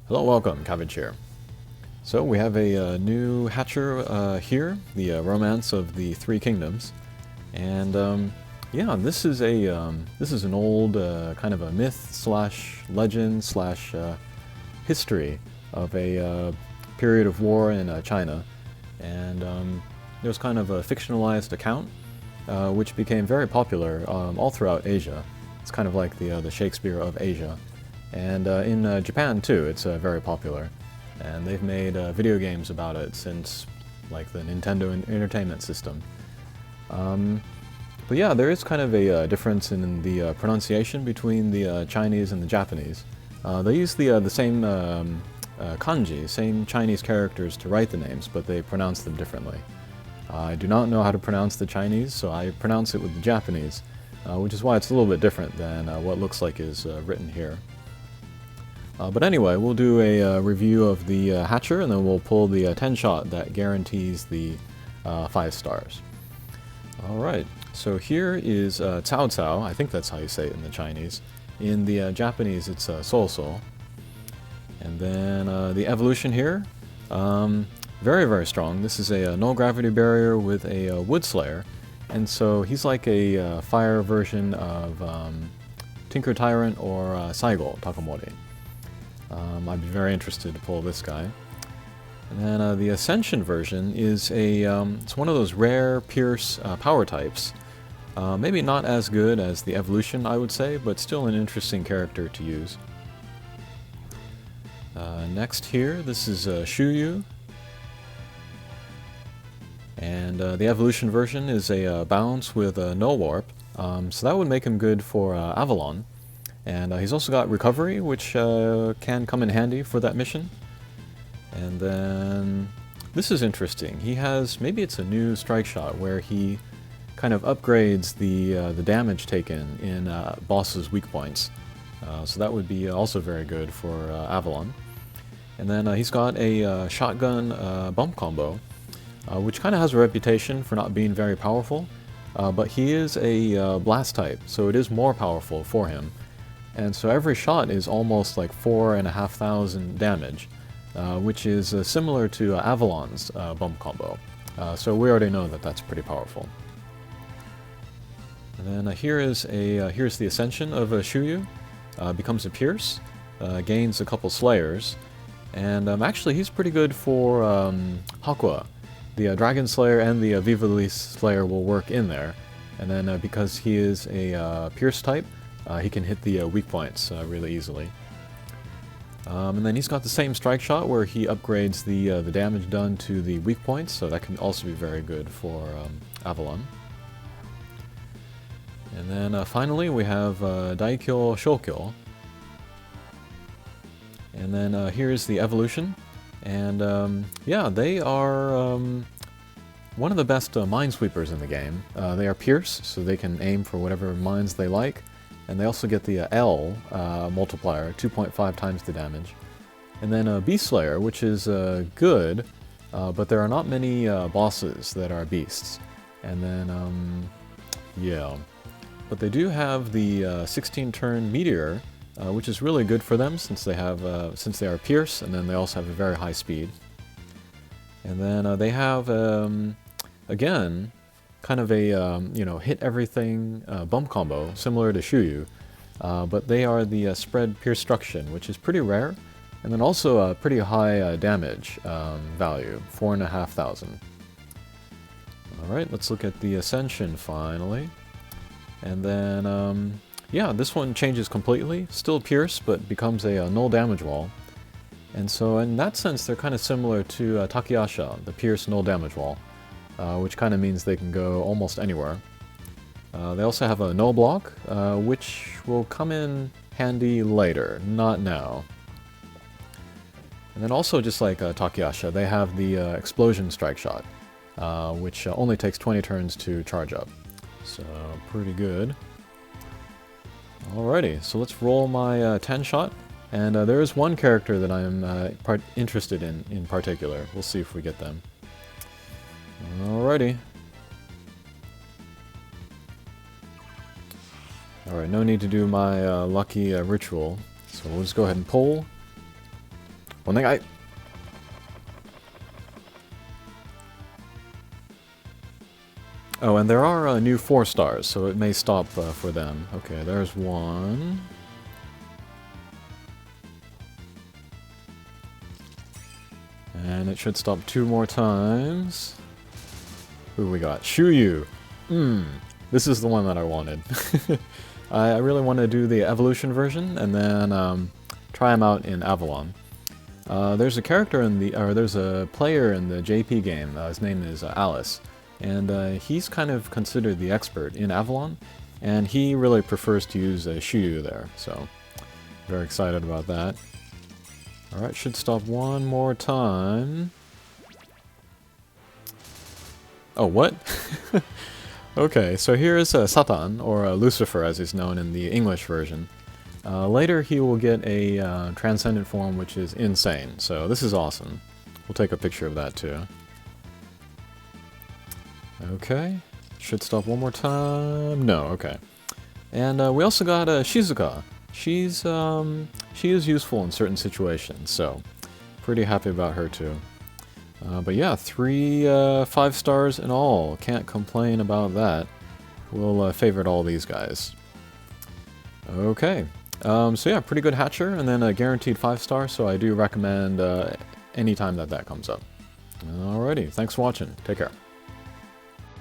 Hello, welcome, Cabbage here. So we have a new Hatcher here, the Romance of the Three Kingdoms, and yeah, this is an old kind of a myth slash legend slash history of a period of war in China, and it was kind of a fictionalized account which became very popular all throughout Asia. It's kind of like the Shakespeare of Asia. And in Japan too, it's very popular. And they've made video games about it since like the Nintendo Entertainment System. But yeah, there is kind of a difference in the pronunciation between the Chinese and the Japanese. They use the same kanji, same Chinese characters to write the names, but they pronounce them differently. I do not know how to pronounce the Chinese, so I pronounce it with the Japanese, which is why it's a little bit different than what looks like is written here. But anyway, we'll do a review of the Hatcher, and then we'll pull the 10 shot that guarantees the 5 stars. Alright, so here is Cao Cao, I think that's how you say it in the Chinese. In the Japanese, it's Soul Soul. And then the evolution here, very, very strong. This is a null gravity barrier with a wood slayer. And so he's like a fire version of Tinker Tyrant or Saigo Takamori. I'd be very interested to pull this guy. And then the Ascension version is it's one of those rare Pierce power types. Maybe not as good as the Evolution, I would say, but still an interesting character to use. Next here, this is Shuyu. And the Evolution version is a bounce with a no warp, so that would make him good for Avalon. And he's also got recovery, which can come in handy for that mission. And then this is interesting. He has, maybe it's a new strike shot where he kind of upgrades the damage taken in bosses' weak points. So that would be also very good for Avalon. And then he's got a shotgun bump combo, which kind of has a reputation for not being very powerful. But he is a blast type, so it is more powerful for him. And so every shot is almost like 4,500 damage, which is similar to Avalon's bump combo. So we already know that that's pretty powerful. And then here's the Ascension of Shuyu. Becomes a Pierce, gains a couple Slayers, and actually he's pretty good for Hakua. The Dragon Slayer and the Viva Elise Slayer will work in there, and then because he is a Pierce type, he can hit the weak points really easily. And then he's got the same strike shot where he upgrades the damage done to the weak points, so that can also be very good for Avalon. And then finally we have Daikyo Shokyo. And then here's the Evolution. And yeah, they are one of the best minesweepers in the game. They are Pierce, so they can aim for whatever mines they like. And they also get the L multiplier, 2.5 times the damage. And then Beast Slayer, which is good, but there are not many bosses that are beasts. And then, yeah. But they do have the 16-turn Meteor, which is really good for them since they are Pierce, and then they also have a very high speed. And then they have, again, kind of a hit everything bump combo similar to Shuyu, but they are the spread Piercestruction, which is pretty rare, and then also a pretty high damage value, 4,500. All right, let's look at the Ascension finally, and then yeah, this one changes completely, still Pierce, but becomes a null damage wall. And so in that sense, they're kind of similar to Takayasha, the Pierce null damage wall. Which kind of means they can go almost anywhere. They also have a null block, which will come in handy later, not now. And then also, just like Takayasha, they have the Explosion Strike Shot, which only takes 20 turns to charge up. So, pretty good. Alrighty, so let's roll my 10 shot. And there is one character that I'm interested in particular. We'll see if we get them. Alrighty. Alright, no need to do my lucky ritual, so we'll just go ahead and pull. Onegai! Oh, and there are new 4 stars, so it may stop for them. Okay, there's one. And it should stop 2 more times. Who we got? Shuyu! This is the one that I wanted. I really want to do the evolution version, and then try him out in Avalon. There's a character in the, or there's a player in the JP game, his name is Alice. And he's kind of considered the expert in Avalon, and he really prefers to use Shuyu there, so very excited about that. Alright, should stop one more time. Oh, what? Okay, so here is Satan, or Lucifer as he's known in the English version. Later he will get a transcendent form which is insane, so this is awesome. We'll take a picture of that too. Okay, should stop one more time. No, okay. And we also got Shizuka. She is useful in certain situations, so pretty happy about her too. But yeah, 3 5 stars in all. Can't complain about that. We'll favorite all these guys. Okay, so yeah, pretty good hatcher, and then a guaranteed 5 star. So I do recommend anytime that comes up. Alrighty, thanks for watching. Take care.